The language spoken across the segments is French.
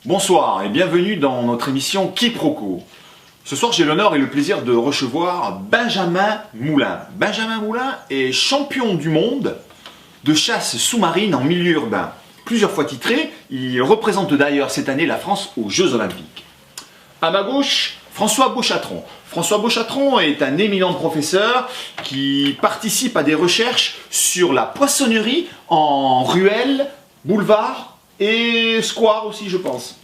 Bonsoir et bienvenue dans notre émission Quiproquo. Ce soir, j'ai l'honneur et le plaisir de recevoir Benjamin Moulin. Benjamin Moulin est champion du monde de chasse sous-marine en milieu urbain. Plusieurs fois titré, il représente d'ailleurs cette année la France aux Jeux Olympiques. À ma gauche, François Beauchatron. François Beauchatron est un éminent professeur qui participe à des recherches sur la poissonnerie en ruelles, boulevards et squares aussi, je pense.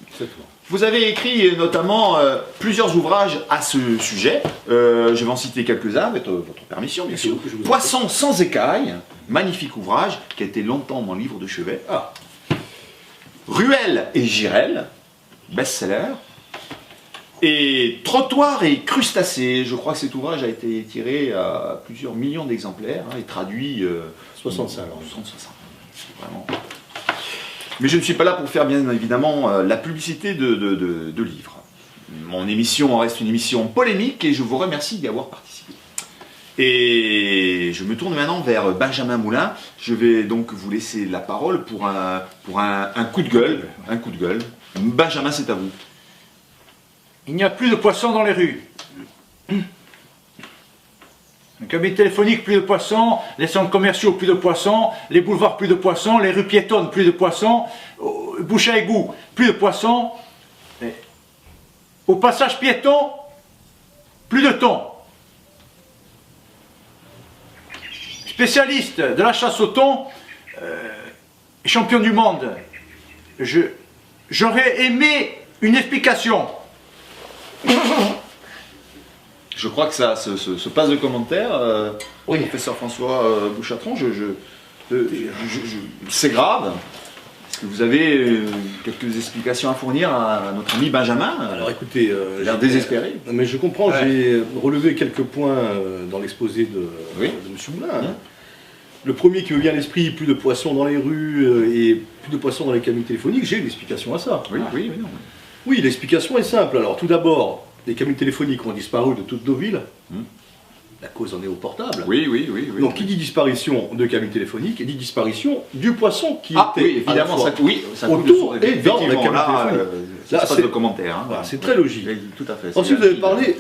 Vous avez écrit notamment plusieurs ouvrages à ce sujet. Je vais en citer quelques-uns avec votre permission, bien sûr. Poisson sans écailles, magnifique ouvrage qui a été longtemps mon livre de chevet. Ruelle et girelle, best-seller. Et Trottoir et crustacés, je crois que cet ouvrage a été tiré à plusieurs millions d'exemplaires et traduit 65 ans. Vraiment. Mais je ne suis pas là pour faire bien évidemment la publicité de livres. Mon émission reste une émission polémique et je vous remercie d'y avoir participé. Et je me tourne maintenant vers Benjamin Moulin. Je vais donc vous laisser la parole pour un coup de gueule. Un coup de gueule. Benjamin, c'est à vous. Il n'y a plus de poissons dans les rues. Les cabines téléphoniques, plus de poissons. Les centres commerciaux, plus de poissons. Les boulevards, plus de poissons. Les rues piétonnes, plus de poissons. Bouche à égout, plus de poissons. Et au passage piéton, plus de thon. Spécialiste de la chasse au thon, champion du monde. J'aurais aimé une explication. Je crois que ça se passe de commentaires. Oui. Professeur François Beauchatron, c'est grave. Est-ce que vous avez quelques explications à fournir à notre ami Benjamin? Alors écoutez, j'ai l'air désespéré. Mais je comprends, j'ai relevé quelques points dans l'exposé de M. Moulin. Le premier qui me vient à l'esprit, plus de poissons dans les rues et plus de poissons dans les cabines téléphoniques, j'ai une explication à ça. Oui, l'explication est simple. Alors tout d'abord, les cabines téléphoniques ont disparu de toutes nos villes. La cause en est au portable. Oui. Donc qui dit disparition de cabines téléphoniques, dit disparition du poisson qui était évidemment, ça autour et dans la cabine téléphonique. Là, c'est de commentaires. Voilà, c'est très logique. Tout à fait. Ensuite, vous avez parlé,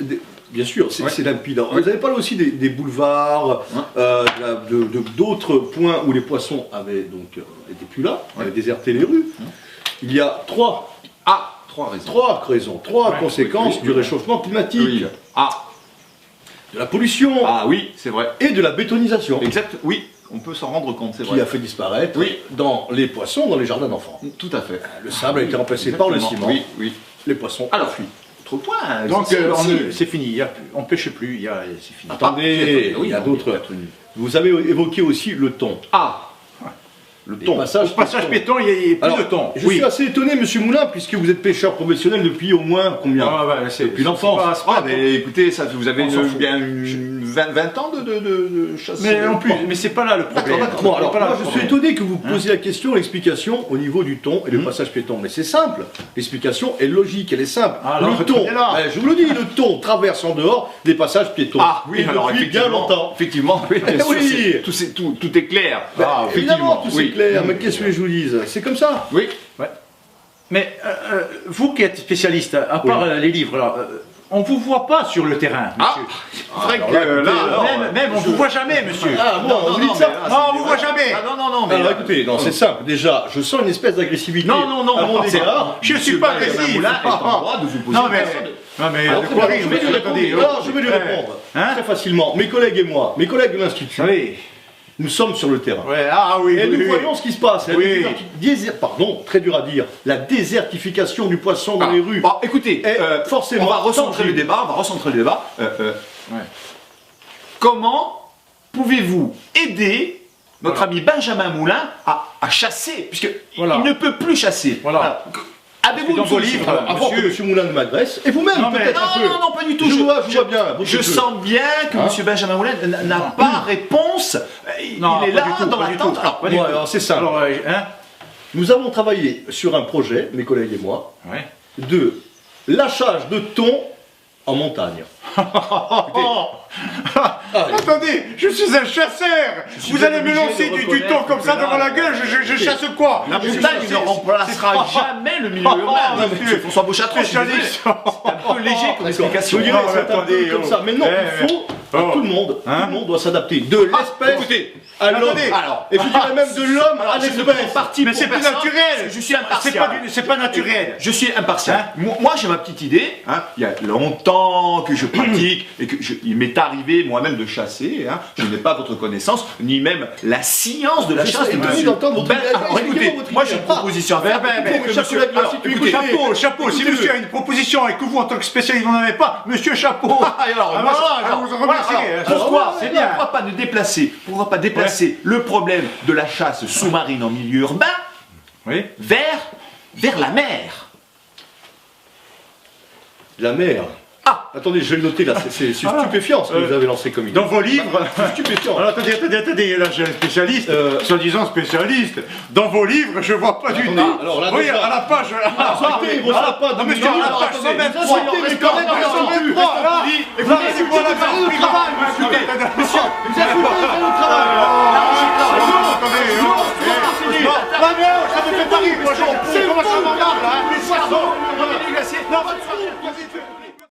bien sûr, c'est limpide. Vous avez parlé aussi des boulevards, d'autres points où les poissons avaient donc n'étaient plus là, avaient déserté les rues. Il y a trois raisons, trois conséquences du réchauffement climatique. De la pollution. Oui, c'est vrai. Et de la bétonisation. Exact, oui, on peut s'en rendre compte, c'est vrai. Qui a fait disparaître dans les poissons, dans les jardins d'enfants. Tout à fait. Le sable a été remplacé par le ciment. Oui. Les poissons. Alors, autre point. Donc, c'est fini, on ne pêche plus, c'est fini. Attendez, il y a d'autres. Vous avez évoqué aussi le thon. Le thon. Au passage piéton, il n'y a plus de thon. Je suis assez étonné, M. Moulin, puisque vous êtes pêcheur professionnel depuis au moins combien? Depuis l'enfance. Mais écoutez, ça, vous avez bien 20 ans de chasse. Mais non plus, mais c'est pas là le problème. Alors, je suis étonné que vous posiez la question, l'explication au niveau du thon et le passage piéton. Mais c'est simple. L'explication est logique, elle est simple. Le thon, je vous le dis, le thon traverse en dehors des passages piétons. Alors depuis bien longtemps. Effectivement, tout est clair. Évidemment, tout c'est clair, mais qu'est-ce que je vous dise? C'est comme ça. Oui. Mais vous qui êtes spécialiste, à part les livres, là, on ne vous voit pas sur le terrain, monsieur. Même on ne vous voit jamais, monsieur. On vous dit ça. On ne vous voit jamais. Non. Alors écoutez, c'est simple. Déjà, je sens une espèce d'agressivité. Non, à mon égard. je ne suis pas agressif. Non, mais je vais lui répondre très facilement. Mes collègues et moi, mes collègues de l'Institut, nous sommes sur le terrain. Et nous voyons ce qui se passe. Très dur à dire. La désertification du poisson dans les rues. Écoutez, forcément, on va recentrer le débat. Comment pouvez-vous aider notre ami Benjamin Moulin à chasser, puisqu'il ne peut plus chasser. Avez-vous dans vos livres, avant que M. Moulin ne m'agresse, et vous-même peut-être un peu. Non, pas du tout. Je vois bien. Je sens bien que M. Benjamin Moulin n'a pas réponse. Il est là dans l'attente. Alors c'est ça. Nous avons travaillé sur un projet, mes collègues et moi, de lâchage de thon en montagne. Attendez, je suis un chasseur. Vous allez me lancer du thon comme ça devant la gueule, je chasse quoi? La montagne ne remplacera jamais le milieu urbain. Monsieur François Beauchatron, c'est un peu léger comme explication. Je dirais que c'est un peu comme ça. Mais non, il faut tout le monde doit s'adapter. De l'espèce à l'homme. Et je dirais même de l'homme à l'espèce. Mais c'est plus naturel. Je suis impartial. C'est pas naturel. Je suis impartial. Moi, j'ai ma petite idée. Il y a longtemps que je pratique et que il m'est arrivé moi-même de chasser. Je n'ai pas votre connaissance, ni même la science de la chasse. Alors écoutez, moi j'ai une proposition à faire. Chapeau, si monsieur a une proposition et que vous en tant que spécialiste vous n'en avez pas, monsieur Chapeau. Pourquoi pas ne déplacer, le problème de la chasse sous-marine en milieu urbain vers la mer. La mer. Attendez, je vais le noter là, c'est stupéfiant ce que vous avez lancé comme idée. Dans vos livres. C'est stupéfiant. Alors attendez, là j'ai un spécialiste, soi-disant spécialiste. Dans vos livres, je vois pas du tout. Alors là, oui, à la page. monsieur, à la page 123. C'est bon, ça me regarde là.